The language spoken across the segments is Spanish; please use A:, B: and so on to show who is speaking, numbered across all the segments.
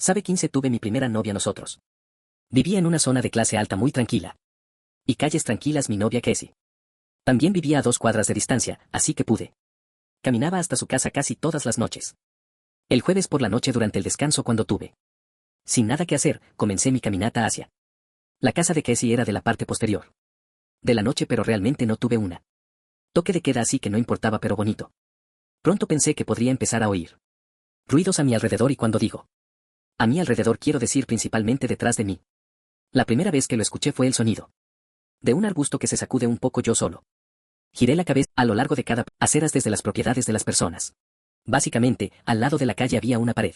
A: Sabe 15 tuve mi primera novia nosotros. Vivía en una zona de clase alta muy tranquila. Y calles tranquilas mi novia Casey. También vivía a 2 cuadras de distancia, así que pude. Caminaba hasta su casa casi todas las noches. El jueves por la noche durante el descanso cuando tuve. Sin nada que hacer, comencé mi caminata hacia. La casa de Casey era de la parte posterior. De la noche pero realmente no tuve una. Toque de queda así que no importaba pero bonito. Pronto pensé que podría empezar a oír ruidos a mi alrededor y cuando digo a mi alrededor quiero decir principalmente detrás de mí. La primera vez que lo escuché fue el sonido de un arbusto que se sacude un poco yo solo. Giré la cabeza a lo largo de cada aceras desde las propiedades de las personas. Básicamente, al lado de la calle había una pared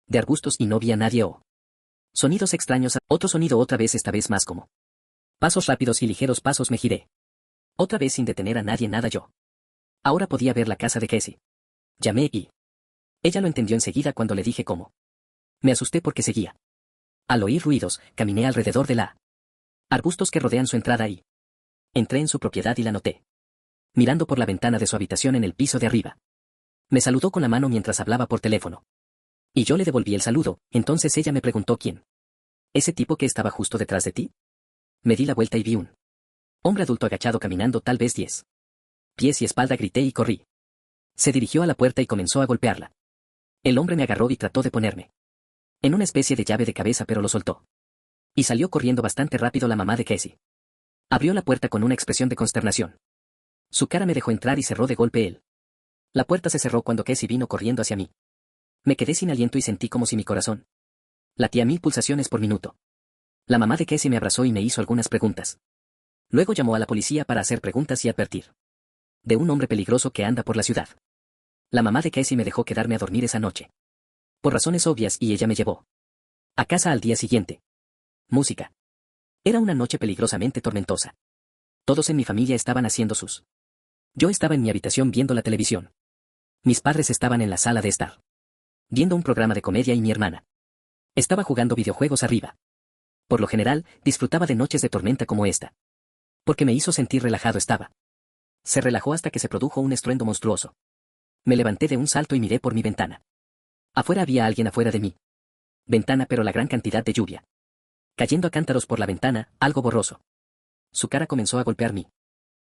A: de arbustos y no vi a nadie o sonidos extraños, otro sonido otra vez esta vez más como pasos rápidos y ligeros pasos me giré. Otra vez sin detener a nadie nada yo. Ahora podía ver la casa de Casey. Llamé y ella lo entendió enseguida cuando le dije cómo. Me asusté porque seguía. Al oír ruidos, caminé alrededor de la arbustos que rodean su entrada y entré en su propiedad y la noté. Mirando por la ventana de su habitación en el piso de arriba. Me saludó con la mano mientras hablaba por teléfono. Y yo le devolví el saludo, entonces ella me preguntó quién. ¿Ese tipo que estaba justo detrás de ti? Me di la vuelta y vi un hombre adulto agachado caminando tal vez 10 pies y espalda, grité y corrí. Se dirigió a la puerta y comenzó a golpearla. El hombre me agarró y trató de ponerme en una especie de llave de cabeza pero lo soltó. Y salió corriendo bastante rápido la mamá de Casey. Abrió la puerta con una expresión de consternación. Su cara me dejó entrar y cerró de golpe él. La puerta se cerró cuando Casey vino corriendo hacia mí. Me quedé sin aliento y sentí como si mi corazón latía 1000 pulsaciones por minuto. La mamá de Casey me abrazó y me hizo algunas preguntas. Luego llamó a la policía para hacer preguntas y advertir de un hombre peligroso que anda por la ciudad. La mamá de Casey me dejó quedarme a dormir esa noche. Por razones obvias y ella me llevó a casa al día siguiente. Música. Era una noche peligrosamente tormentosa. Todos en mi familia estaban haciendo sus. Yo estaba en mi habitación viendo la televisión. Mis padres estaban en la sala de estar viendo un programa de comedia y mi hermana estaba jugando videojuegos arriba. Por lo general, disfrutaba de noches de tormenta como esta. Porque me hizo sentir relajado estaba. Se relajó hasta que se produjo un estruendo monstruoso. Me levanté de un salto y miré por mi ventana. Afuera había alguien afuera de mi ventana pero la gran cantidad de lluvia cayendo a cántaros por la ventana, algo borroso. Su cara comenzó a golpear mí.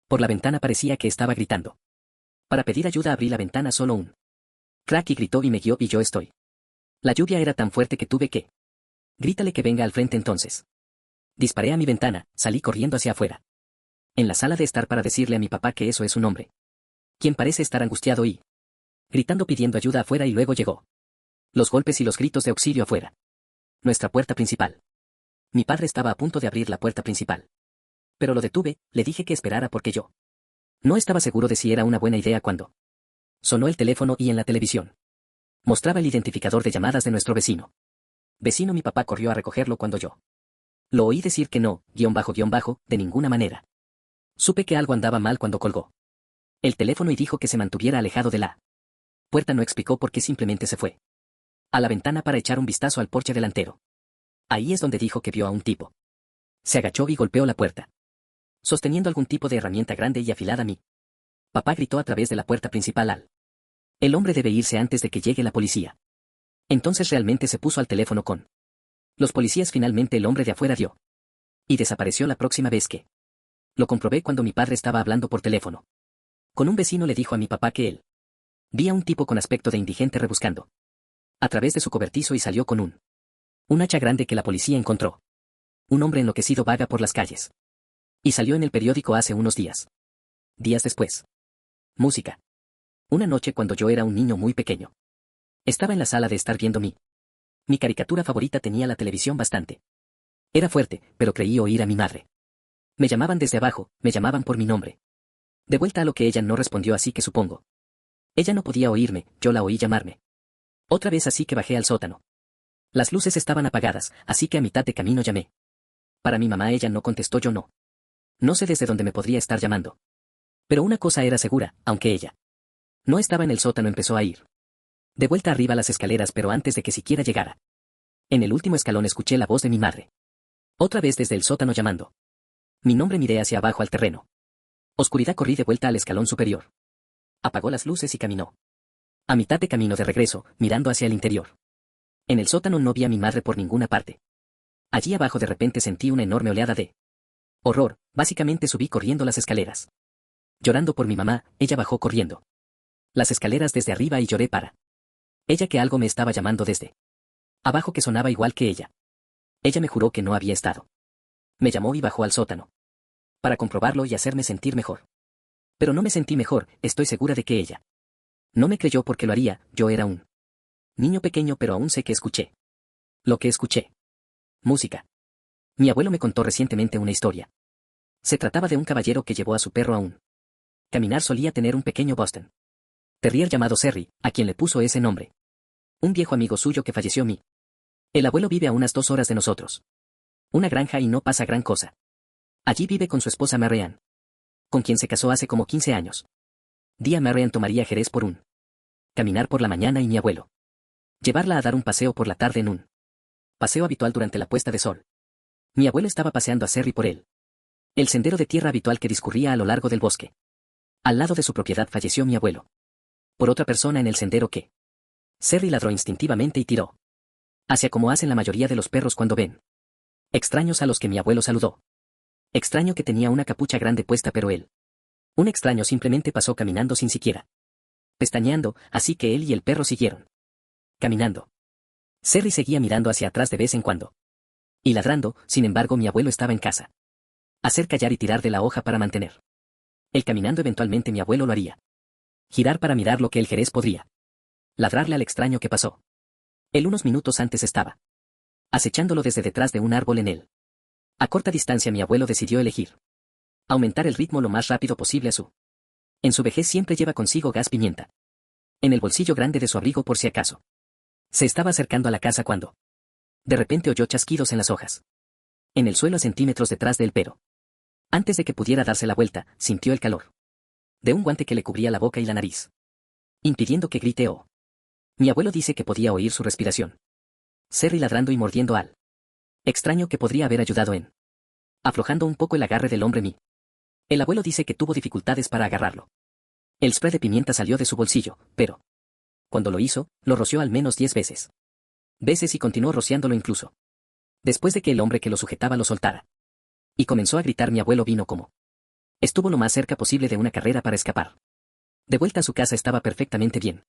A: Por la ventana parecía que estaba gritando. Para pedir ayuda abrí la ventana solo un crack y gritó y me guió y yo estoy. La lluvia era tan fuerte que tuve que. Grítale que venga al frente entonces. Disparé a mi ventana, salí corriendo hacia afuera. En la sala de estar para decirle a mi papá que eso es un hombre. Quien parece estar angustiado y. Gritando pidiendo ayuda afuera y luego llegó. Los golpes y los gritos de auxilio afuera. Nuestra puerta principal. Mi padre estaba a punto de abrir la puerta principal. Pero lo detuve, le dije que esperara porque yo. No estaba seguro de si era una buena idea cuando. Sonó el teléfono y en la televisión. Mostraba el identificador de llamadas de nuestro vecino. Vecino, mi papá corrió a recogerlo cuando yo. Lo oí decir que no, de ninguna manera. Supe que algo andaba mal cuando colgó el teléfono y dijo que se mantuviera alejado de la puerta. No explicó por qué, simplemente se fue a la ventana para echar un vistazo al porche delantero. Ahí es donde dijo que vio a un tipo. Se agachó y golpeó la puerta, sosteniendo algún tipo de herramienta grande y afilada. Mi papá gritó a través de la puerta principal al. El hombre debe irse antes de que llegue la policía. Entonces realmente se puso al teléfono con los policías. Finalmente el hombre de afuera dio. Y desapareció la próxima vez que. Lo comprobé cuando mi padre estaba hablando por teléfono con un vecino. Le dijo a mi papá que él vi a un tipo con aspecto de indigente rebuscando a través de su cobertizo y salió con un hacha grande que la policía encontró. Un hombre enloquecido vaga por las calles. Y salió en el periódico hace unos días. Días después. Música. Una noche cuando yo era un niño muy pequeño. Estaba en la sala de estar viendo mi caricatura favorita. Tenía la televisión bastante. Era fuerte, pero creí oír a mi madre. Me llamaban desde abajo, me llamaban por mi nombre. De vuelta a lo que ella no respondió, así que supongo. Ella no podía oírme, yo la oí llamarme. Otra vez, así que bajé al sótano. Las luces estaban apagadas, así que a mitad de camino llamé. Para mi mamá. Ella no contestó. Yo no. No sé desde dónde me podría estar llamando. Pero una cosa era segura, aunque ella no estaba en el sótano, empezó a ir de vuelta arriba las escaleras, pero antes de que siquiera llegara. En el último escalón escuché la voz de mi madre. Otra vez desde el sótano llamando mi nombre. Miré hacia abajo al terreno. Oscuridad. Corrí de vuelta al escalón superior. Apagó las luces y caminó. A mitad de camino de regreso, mirando hacia el interior. En el sótano no vi a mi madre por ninguna parte. Allí abajo de repente sentí una enorme oleada de horror, básicamente subí corriendo las escaleras. Llorando por mi mamá, ella bajó corriendo las escaleras desde arriba y lloré para ella que algo me estaba llamando desde abajo que sonaba igual que ella. Ella me juró que no había estado. Me llamó y bajó al sótano para comprobarlo y hacerme sentir mejor. Pero no me sentí mejor, estoy segura de que ella no me creyó porque lo haría, yo era un niño pequeño pero aún sé que escuché. Lo que escuché. Música. Mi abuelo me contó recientemente una historia. Se trataba de un caballero que llevó a su perro a un caminar. Solía tener un pequeño Boston Terrier llamado Serry, a quien le puso ese nombre. Un viejo amigo suyo que falleció mi. El abuelo vive a unas 2 horas de nosotros. Una granja y no pasa gran cosa. Allí vive con su esposa Marianne, con quien se casó hace como 15 años. Día Marianne tomaría Jerez por un caminar por la mañana y mi abuelo llevarla a dar un paseo por la tarde en un paseo habitual durante la puesta de sol. Mi abuelo estaba paseando a Serry por el sendero de tierra habitual que discurría a lo largo del bosque. Al lado de su propiedad falleció mi abuelo. Por otra persona en el sendero que Serry ladró instintivamente y tiró hacia como hacen la mayoría de los perros cuando ven extraños a los que mi abuelo saludó. Extraño que tenía una capucha grande puesta pero él. Un extraño simplemente pasó caminando sin siquiera pestañeando, así que él y el perro siguieron caminando. Serry seguía mirando hacia atrás de vez en cuando. Y ladrando, sin embargo mi abuelo estaba en casa. Hacer callar y tirar de la hoja para mantener el caminando. Eventualmente mi abuelo lo haría. Girar para mirar lo que el Jerez podría. Ladrarle al extraño que pasó. Él unos minutos antes estaba acechándolo desde detrás de un árbol en él. A corta distancia mi abuelo decidió elegir aumentar el ritmo lo más rápido posible a su. En su vejez siempre lleva consigo gas pimienta en el bolsillo grande de su abrigo por si acaso. Se estaba acercando a la casa cuando de repente oyó chasquidos en las hojas. En el suelo a centímetros detrás del pero. Antes de que pudiera darse la vuelta, sintió el calor de un guante que le cubría la boca y la nariz, impidiendo que grite o. Mi abuelo dice que podía oír su respiración. Serry ladrando y mordiendo al extraño que podría haber ayudado en aflojando un poco el agarre del hombre mí. El abuelo dice que tuvo dificultades para agarrarlo. El spray de pimienta salió de su bolsillo, pero cuando lo hizo, lo roció al menos 10 veces. Y continuó rociándolo incluso después de que el hombre que lo sujetaba lo soltara. Y comenzó a gritar. Mi abuelo vino como estuvo lo más cerca posible de una carrera para escapar. De vuelta a su casa estaba perfectamente bien.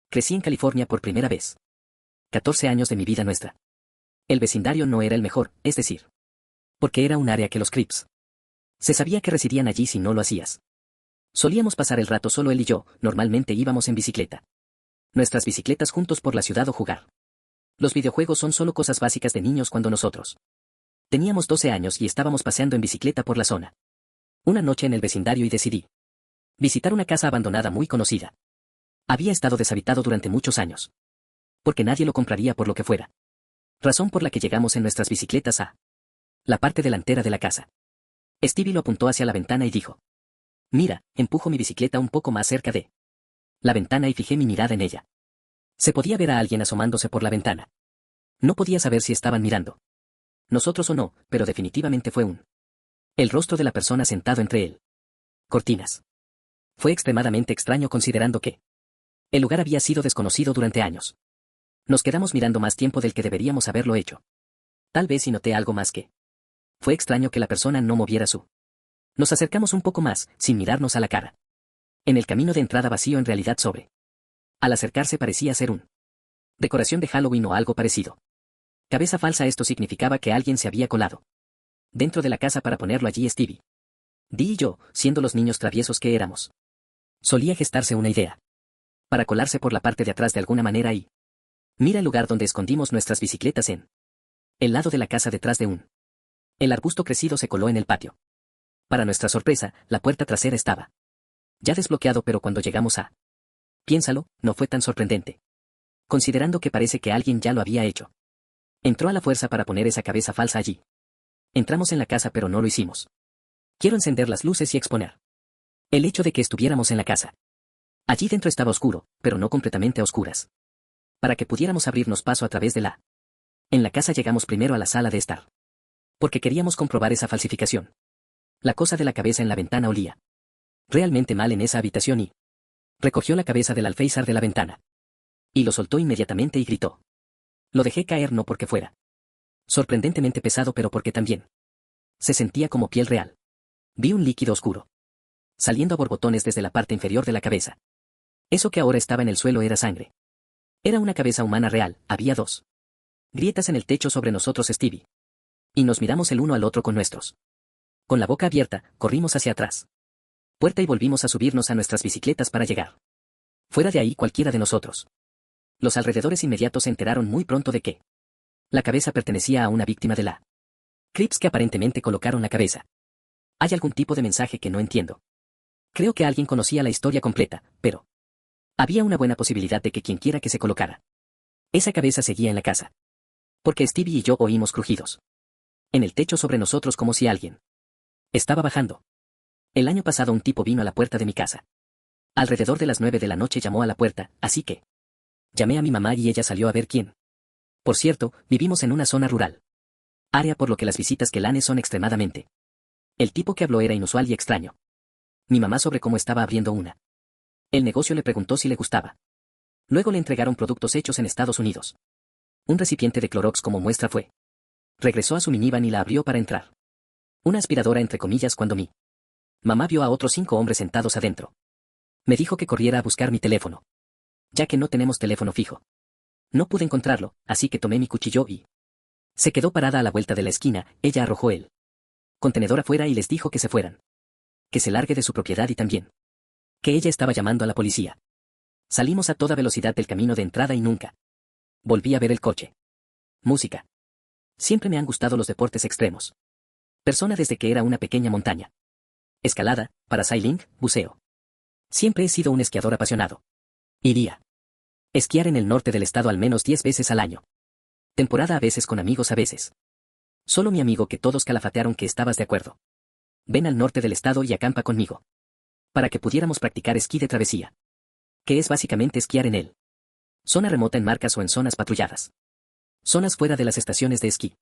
A: Crecí en California por primera vez. 14 años de mi vida nuestra. El vecindario no era el mejor, es decir, porque era un área que los Crips se sabía que residían allí si no lo hacías. Solíamos pasar el rato solo él y yo, normalmente íbamos en bicicleta. Nuestras bicicletas juntos por la ciudad o jugar. Los videojuegos son solo cosas básicas de niños cuando nosotros teníamos 12 años y estábamos paseando en bicicleta por la zona. Una noche en el vecindario y decidí visitar una casa abandonada muy conocida. Había estado deshabitado durante muchos años. Porque nadie lo compraría por lo que fuera. Razón por la que llegamos en nuestras bicicletas a la parte delantera de la casa. Stevie lo apuntó hacia la ventana y dijo: mira, empujo mi bicicleta un poco más cerca de la ventana y fijé mi mirada en ella. Se podía ver a alguien asomándose por la ventana. No podía saber si estaban mirando nosotros o no, pero definitivamente fue el rostro de la persona sentado entre él. Cortinas. Fue extremadamente extraño considerando que el lugar había sido desconocido durante años. Nos quedamos mirando más tiempo del que deberíamos haberlo hecho. Tal vez si noté algo más que. Fue extraño que la persona no moviera su. Nos acercamos un poco más, sin mirarnos a la cara. En el camino de entrada vacío en realidad sobre. Al acercarse parecía ser un. Decoración de Halloween o algo parecido. Cabeza falsa. Esto significaba que alguien se había colado dentro de la casa para ponerlo allí. Stevie, Dee y yo, siendo los niños traviesos que éramos. Solía gestarse una idea. Para colarse por la parte de atrás de alguna manera y. Mira el lugar donde escondimos nuestras bicicletas en. El lado de la casa detrás de un. El arbusto crecido se coló en el patio. Para nuestra sorpresa, la puerta trasera estaba ya desbloqueado, pero cuando llegamos a. Piénsalo, no fue tan sorprendente. Considerando que parece que alguien ya lo había hecho. Entró a la fuerza para poner esa cabeza falsa allí. Entramos en la casa pero no lo hicimos. Quiero encender las luces y exponer el hecho de que estuviéramos en la casa. Allí dentro estaba oscuro, pero no completamente a oscuras. Para que pudiéramos abrirnos paso a través de la. En la casa llegamos primero a la sala de estar. Porque queríamos comprobar esa falsificación. La cosa de la cabeza en la ventana olía realmente mal en esa habitación y. Recogió la cabeza del alféizar de la ventana. Y lo soltó inmediatamente y gritó: Lo dejé caer no porque fuera sorprendentemente pesado, pero porque también se sentía como piel real. Vi un líquido oscuro saliendo a borbotones desde la parte inferior de la cabeza. Eso que ahora estaba en el suelo era sangre. Era una cabeza humana real, había dos grietas en el techo sobre nosotros, Stevie. Y nos miramos el uno al otro con nuestros. Con la boca abierta, corrimos hacia atrás. Puerta y volvimos a subirnos a nuestras bicicletas para llegar fuera de ahí cualquiera de nosotros. Los alrededores inmediatos se enteraron muy pronto de que la cabeza pertenecía a una víctima de la Crips que aparentemente colocaron la cabeza. Hay algún tipo de mensaje que no entiendo. Creo que alguien conocía la historia completa, pero había una buena posibilidad de que quienquiera que se colocara esa cabeza seguía en la casa. Porque Stevie y yo oímos crujidos en el techo sobre nosotros como si alguien estaba bajando. El año pasado un tipo vino a la puerta de mi casa. Alrededor de las 9 de la noche llamó a la puerta, así que llamé a mi mamá y ella salió a ver quién. Por cierto, vivimos en una zona rural. Área por lo que las visitas quelanes son extremadamente. El tipo que habló era inusual y extraño. Mi mamá sobre cómo estaba abriendo una. El negocio le preguntó si le gustaba. Luego le entregaron productos hechos en Estados Unidos. Un recipiente de Clorox como muestra fue. Regresó a su minivan y la abrió para entrar. Una aspiradora entre comillas cuando mi mamá vio a otros 5 hombres sentados adentro. Me dijo que corriera a buscar mi teléfono. Ya que no tenemos teléfono fijo. No pude encontrarlo, así que tomé mi cuchillo y se quedó parada a la vuelta de la esquina. Ella arrojó el contenedor afuera y les dijo que se fueran. Que se largue de su propiedad y también que ella estaba llamando a la policía. Salimos a toda velocidad del camino de entrada y nunca volví a ver el coche. Música. Siempre me han gustado los deportes extremos. Persona desde que era una pequeña montaña. Escalada, parasailing, buceo. Siempre he sido un esquiador apasionado. Iría esquiar en el norte del estado al menos 10 veces al año. Temporada a veces con amigos a veces. Solo mi amigo que todos calafatearon que estabas de acuerdo. Ven al norte del estado y acampa conmigo. Para que pudiéramos practicar esquí de travesía. Que es básicamente esquiar en él. Zona remota en marcas o en zonas patrulladas. Zonas fuera de las estaciones de esquí.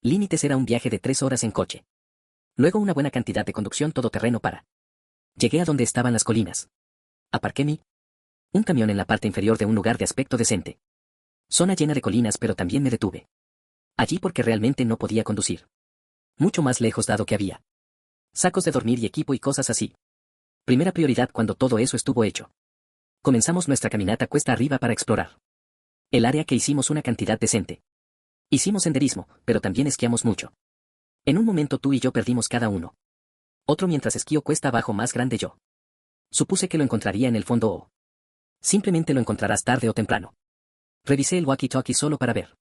A: Límites era un viaje de 3 horas en coche. Luego una buena cantidad de conducción todoterreno para. Llegué a donde estaban las colinas. Aparqué un camión en la parte inferior de un lugar de aspecto decente. Zona llena de colinas, pero también me detuve. Allí porque realmente no podía conducir. Mucho más lejos dado que había sacos de dormir y equipo y cosas así. Primera prioridad cuando todo eso estuvo hecho. Comenzamos nuestra caminata cuesta arriba para explorar el área que hicimos una cantidad decente. Hicimos senderismo, pero también esquiamos mucho. En un momento tú y yo perdimos cada uno. Otro mientras esquío cuesta abajo más grande yo. Supuse que lo encontraría en el fondo o simplemente lo encontrarás tarde o temprano. Revisé el walkie-talkie solo para ver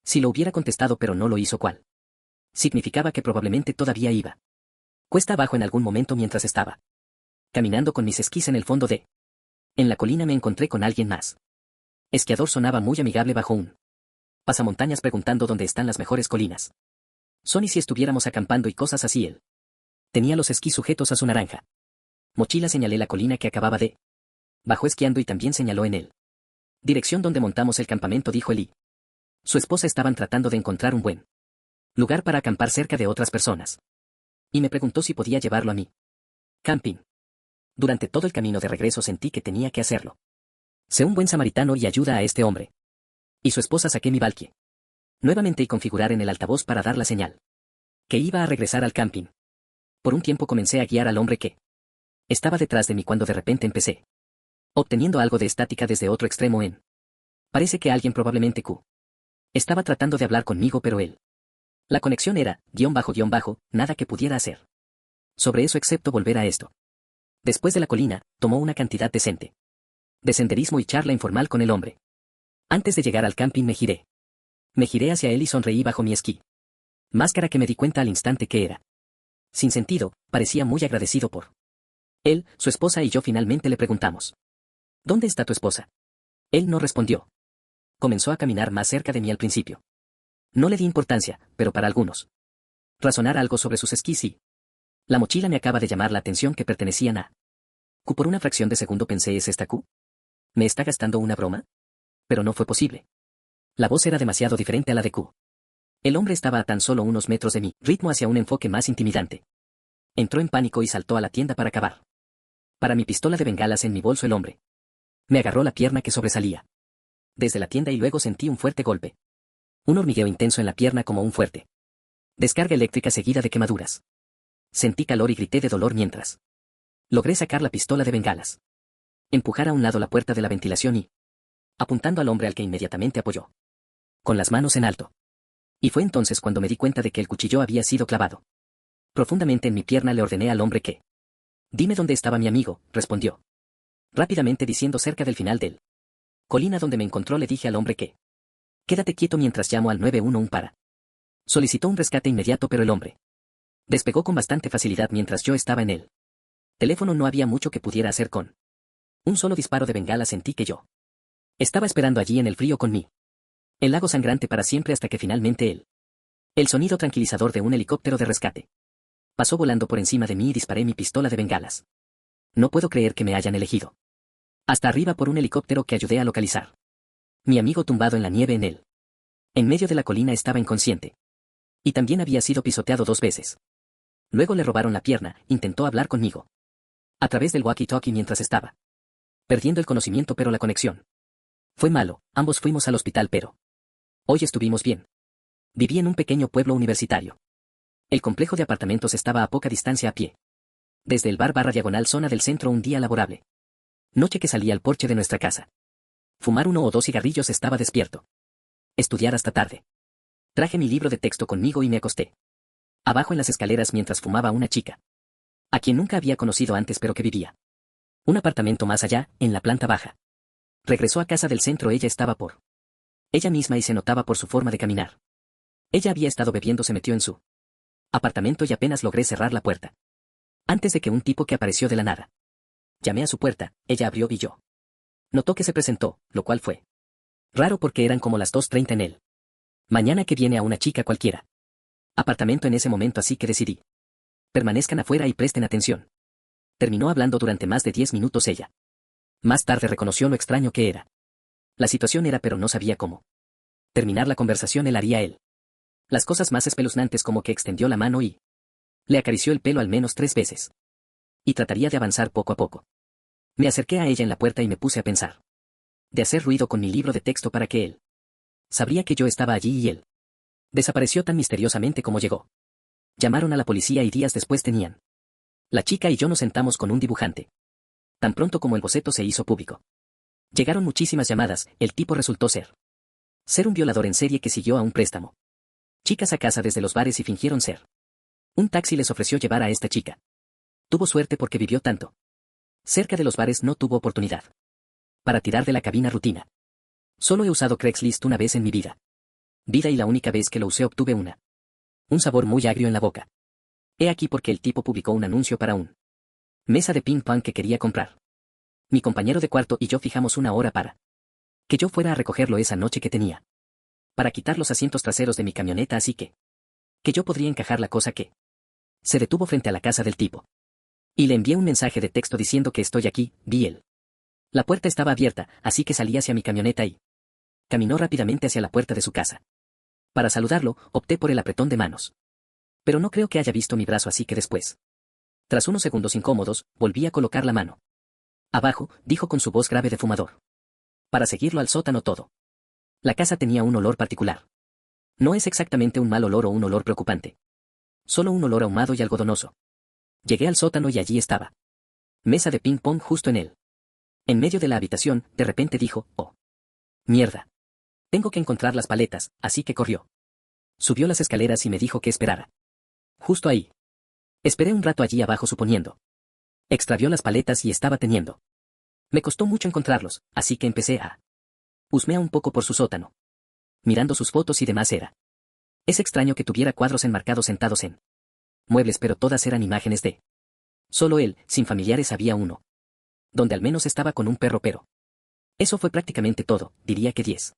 A: si lo hubiera contestado, pero no lo hizo. ¿Cuál? Significaba que probablemente todavía iba cuesta abajo en algún momento mientras estaba caminando con mis esquís en el fondo de. En la colina me encontré con alguien más. Esquiador sonaba muy amigable bajo un pasamontañas preguntando dónde están las mejores colinas. Son y si estuviéramos acampando y cosas así. Él tenía los esquís sujetos a su naranja mochila. Señalé la colina que acababa de. Bajó esquiando y también señaló en él dirección donde montamos el campamento, dijo él y su esposa estaban tratando de encontrar un buen lugar para acampar cerca de otras personas. Y me preguntó si podía llevarlo a mí camping. Durante todo el camino de regreso sentí que tenía que hacerlo. Sé un buen samaritano y ayuda a este hombre. Y su esposa. Saqué mi Valkyrie nuevamente y configurar en el altavoz para dar la señal que iba a regresar al camping. Por un tiempo comencé a guiar al hombre que estaba detrás de mí cuando de repente empecé obteniendo algo de estática desde otro extremo en. Parece que alguien, probablemente Q, estaba tratando de hablar conmigo, pero él. La conexión era, _, nada que pudiera hacer sobre eso excepto volver a esto. Después de la colina, tomó una cantidad decente de senderismo y charla informal con el hombre. Antes de llegar al camping me giré. Me giré hacia él y sonreí bajo mi esquí. Máscara que me di cuenta al instante que era. Sin sentido, parecía muy agradecido por él. Su esposa y yo finalmente le preguntamos: ¿Dónde está tu esposa? Él no respondió. Comenzó a caminar más cerca de mí al principio. No le di importancia, pero para algunos. Razonar algo sobre sus esquís y. La mochila me acaba de llamar la atención que pertenecían a. Q. Por una fracción de segundo pensé: ¿es esta Q? ¿Me está gastando una broma? Pero no fue posible. La voz era demasiado diferente a la de Q. El hombre estaba a tan solo unos metros de mí, ritmo hacia un enfoque más intimidante. Entró en pánico y saltó a la tienda para acabar. Para mi pistola de bengalas en mi bolso el hombre. Me agarró la pierna que sobresalía. desde la tienda y luego sentí un fuerte golpe. Un hormigueo intenso en la pierna como un fuerte descarga eléctrica seguida de quemaduras. Sentí calor y grité de dolor mientras logré sacar la pistola de bengalas. Empujar a un lado la puerta de la ventilación y apuntando al hombre al que inmediatamente apoyó. Con las manos en alto. Y fue entonces cuando me di cuenta de que el cuchillo había sido clavado profundamente en mi pierna. Le ordené al hombre que dime dónde estaba mi amigo, respondió. Rápidamente diciendo cerca del final del colina donde me encontró. Le dije al hombre que quédate quieto mientras llamo al 911 para. Solicitó un rescate inmediato pero el hombre despegó con bastante facilidad mientras yo estaba en él. Teléfono. No había mucho que pudiera hacer con un solo disparo de bengala. Sentí que yo estaba esperando allí en el frío con mí. El lago sangrante para siempre hasta que finalmente el sonido tranquilizador de un helicóptero de rescate pasó volando por encima de mí y disparé mi pistola de bengalas. No puedo creer que me hayan elegido. Hasta arriba por un helicóptero que ayudé a localizar. Mi amigo tumbado en la nieve en medio de la colina estaba inconsciente. Y también había sido pisoteado 2 veces. Luego le robaron la pierna. Intentó hablar conmigo a través del walkie-talkie mientras estaba perdiendo el conocimiento, pero la conexión fue malo. Ambos fuimos al hospital, pero hoy estuvimos bien. Viví en un pequeño pueblo universitario. El complejo de apartamentos estaba a poca distancia a pie. Desde el bar/diagonal zona del centro. Un día laborable. Noche que salí al porche de nuestra casa. Fumar 1 o 2 cigarrillos. Estaba despierto. Estudiar hasta tarde. Traje mi libro de texto conmigo y me acosté abajo en las escaleras mientras fumaba una chica a quien nunca había conocido antes pero que vivía un apartamento más allá, en la planta baja. Regresó a casa del centro. Ella estaba por ella misma y se notaba por su forma de caminar. Ella había estado bebiendo. Se metió en su apartamento y apenas logré cerrar la puerta antes de que un tipo que apareció de la nada. Llamé a su puerta. Ella abrió y yo notó que se presentó, lo cual fue raro porque eran como las 2:30 en él. Mañana que viene a una chica cualquiera apartamento en ese momento, así que decidí permanezcan afuera y presten atención. Terminó hablando durante más de 10 minutos ella. Más tarde reconoció lo extraño que era la situación pero no sabía cómo terminar la conversación. Él haría las cosas más espeluznantes, como que extendió la mano y le acarició el pelo al menos 3 veces. Y trataría de avanzar poco a poco. Me acerqué a ella en la puerta y me puse a pensar de hacer ruido con mi libro de texto para que él sabría que yo estaba allí y él desapareció tan misteriosamente como llegó. Llamaron a la policía y días después tenían. La chica y yo nos sentamos con un dibujante. Tan pronto como el boceto se hizo público. Llegaron muchísimas llamadas. El tipo resultó ser un violador en serie que siguió a un préstamo chicas a casa desde los bares y fingieron ser. Un taxi les ofreció llevar a esta chica. Tuvo suerte porque vivió tanto cerca de los bares. No tuvo oportunidad para tirar de la cabina rutina. Solo he usado Craigslist una vez en mi vida. Y la única vez que lo usé obtuve un sabor muy agrio en la boca. He aquí porque el tipo publicó un anuncio para un mesa de ping pong que quería comprar. Mi compañero de cuarto y yo fijamos una hora para que yo fuera a recogerlo esa noche que tenía para quitar los asientos traseros de mi camioneta, así que yo podría encajar la cosa que se detuvo frente a la casa del tipo. Y le envié un mensaje de texto diciendo que estoy aquí. Vi él. La puerta estaba abierta, así que salí hacia mi camioneta y caminó rápidamente hacia la puerta de su casa. Para saludarlo, opté por el apretón de manos. Pero no creo que haya visto mi brazo, así que después, tras unos segundos incómodos, volví a colocar la mano abajo. Dijo con su voz grave de fumador. Para seguirlo al sótano todo. La casa tenía un olor particular. No es exactamente un mal olor o un olor preocupante. Solo un olor ahumado y algodonoso. Llegué al sótano y allí estaba. Mesa de ping pong justo en él. En medio de la habitación, de repente dijo, oh. Mierda. Tengo que encontrar las paletas, así que corrió. Subió las escaleras y me dijo que esperara. Justo ahí. Esperé un rato allí abajo suponiendo. Extravió las paletas y estaba teniendo. Me costó mucho encontrarlos, así que empecé a husmear un poco por su sótano. Mirando sus fotos y demás era. Es extraño que tuviera cuadros enmarcados sentados en muebles, pero todas eran imágenes de. Solo él, sin familiares, había uno. Donde al menos estaba con un perro, pero. Eso fue prácticamente todo, diría que 10.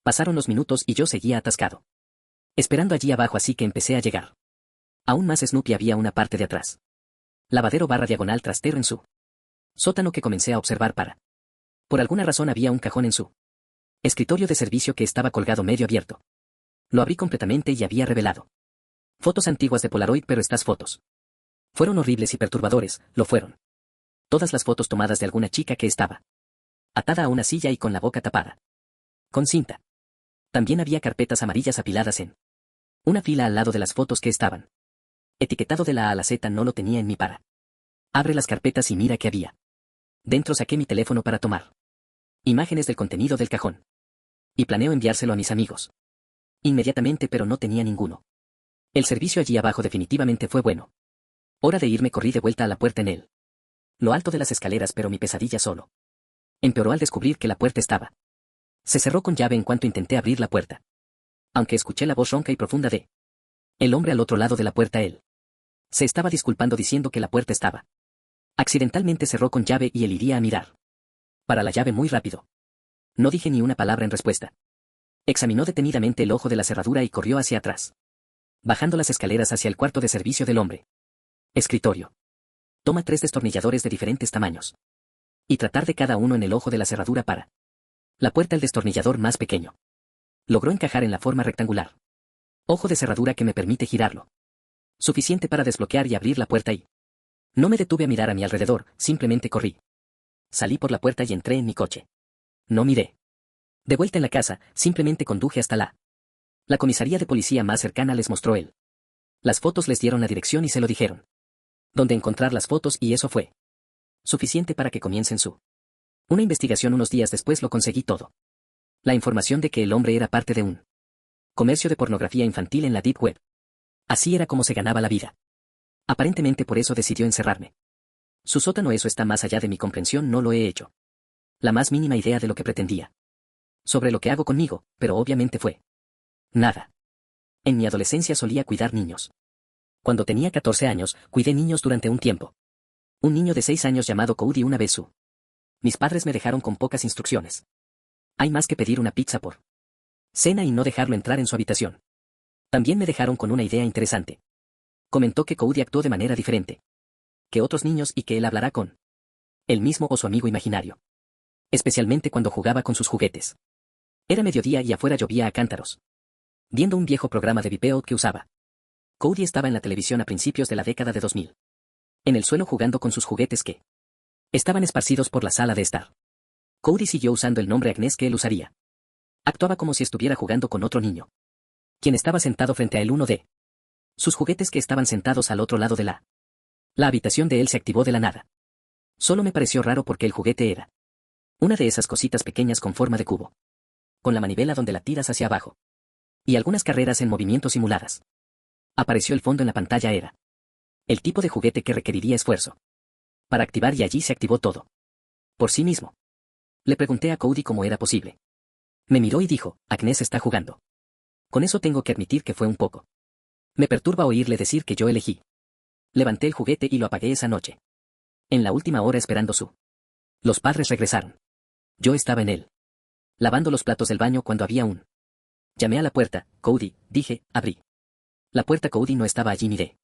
A: Pasaron los minutos y yo seguía atascado. Esperando allí abajo, así que empecé a llegar. Aún más Snoopy había una parte de atrás. Lavadero/diagonal trastero en su sótano que comencé a observar para. Por alguna razón había un cajón en su escritorio de servicio que estaba colgado medio abierto. Lo abrí completamente y había revelado fotos antiguas de Polaroid, pero estas fotos fueron horribles y perturbadores, lo fueron. Todas las fotos tomadas de alguna chica que estaba atada a una silla y con la boca tapada. con cinta. También había carpetas amarillas apiladas en una fila al lado de las fotos que estaban. Etiquetado de la A a la Z no lo tenía en mi para. Abre las carpetas y mira qué había. Dentro saqué mi teléfono para tomar imágenes del contenido del cajón. Y planeo enviárselo a mis amigos. Inmediatamente, pero no tenía ninguno. El servicio allí abajo definitivamente fue bueno. Hora de irme, corrí de vuelta a la puerta en lo alto de las escaleras, pero mi pesadilla solo empeoró al descubrir que la puerta estaba. Se cerró con llave en cuanto intenté abrir la puerta. Aunque escuché la voz ronca y profunda de el hombre al otro lado de la puerta, él se estaba disculpando diciendo que la puerta estaba. Accidentalmente cerró con llave y él iría a mirar para la llave muy rápido. No dije ni una palabra en respuesta. Examinó detenidamente el ojo de la cerradura y corrió hacia atrás, bajando las escaleras hacia el cuarto de servicio del hombre. Escritorio. Toma 3 destornilladores de diferentes tamaños. Y tratar de cada uno en el ojo de la cerradura para la puerta. El destornillador más pequeño logró encajar en la forma rectangular. Ojo de cerradura que me permite girarlo. Suficiente para desbloquear y abrir la puerta y no me detuve a mirar a mi alrededor, simplemente corrí. Salí por la puerta y entré en mi coche. No miré. De vuelta en la casa, simplemente conduje hasta la comisaría de policía más cercana. Les mostró él las fotos, les dieron la dirección y se lo dijeron dónde encontrar las fotos, y eso fue suficiente para que comiencen una investigación. Unos días después lo conseguí todo. La información de que el hombre era parte de un comercio de pornografía infantil en la Deep Web. Así era como se ganaba la vida. Aparentemente por eso decidió encerrarme. Su sótano, eso está más allá de mi comprensión, no lo he hecho la más mínima idea de lo que pretendía. Sobre lo que hago conmigo, pero obviamente fue nada. En mi adolescencia solía cuidar niños. Cuando tenía 14 años, cuidé niños durante un tiempo. Un niño de 6 años llamado Cody. Una vez mis padres me dejaron con pocas instrucciones. Hay más que pedir una pizza por cena y no dejarlo entrar en su habitación. También me dejaron con una idea interesante. Comentó que Cody actuó de manera diferente que otros niños y que él hablará con él mismo o su amigo imaginario. Especialmente cuando jugaba con sus juguetes. Era mediodía y afuera llovía a cántaros. Viendo un viejo programa de Vimeo que usaba Cody estaba en la televisión a principios de la década de 2000. En el suelo jugando con sus juguetes que estaban esparcidos por la sala de estar. Cody siguió usando el nombre Agnes que él usaría. Actuaba como si estuviera jugando con otro niño, quien estaba sentado frente a él. Uno de sus juguetes que estaban sentados al otro lado de la habitación de él se activó de la nada. Solo me pareció raro porque el juguete era una de esas cositas pequeñas con forma de cubo, con la manivela donde la tiras hacia abajo, y algunas carreras en movimiento simuladas. Apareció el fondo en la pantalla. Era el tipo de juguete que requeriría esfuerzo para activar, y allí se activó todo por sí mismo. Le pregunté a Cody cómo era posible. Me miró y dijo, Agnes está jugando. Con eso tengo que admitir que fue un poco. Me perturba oírle decir que yo elegí. Levanté el juguete y lo apagué esa noche. En la última hora esperando los padres regresaron. Yo estaba en él, lavando los platos del baño cuando había un llamé a la puerta. Cody, dije, abrí la puerta. Cody no estaba allí. Miré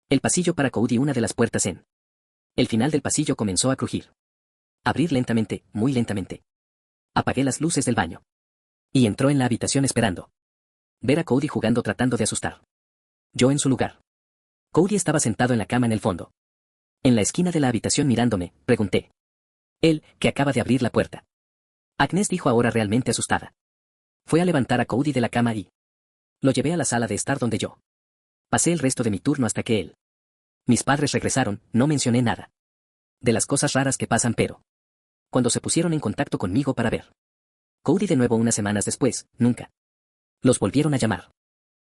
A: el pasillo para Cody. Una de las puertas en el final del pasillo comenzó a crujir. Abrir lentamente, muy lentamente. Apagué las luces del baño. Y entró en la habitación esperando ver a Cody jugando, tratando de asustar. Yo en su lugar. Cody estaba sentado en la cama en el fondo. En la esquina de la habitación mirándome, pregunté. Él, que acaba de abrir la puerta. Agnes, dijo ahora realmente asustada. Fue a levantar a Cody de la cama y lo llevé a la sala de estar donde yo pasé el resto de mi turno hasta que mis padres regresaron. No mencioné nada de las cosas raras que pasan, pero cuando se pusieron en contacto conmigo para ver Cody de nuevo unas semanas después, nunca los volvieron a llamar.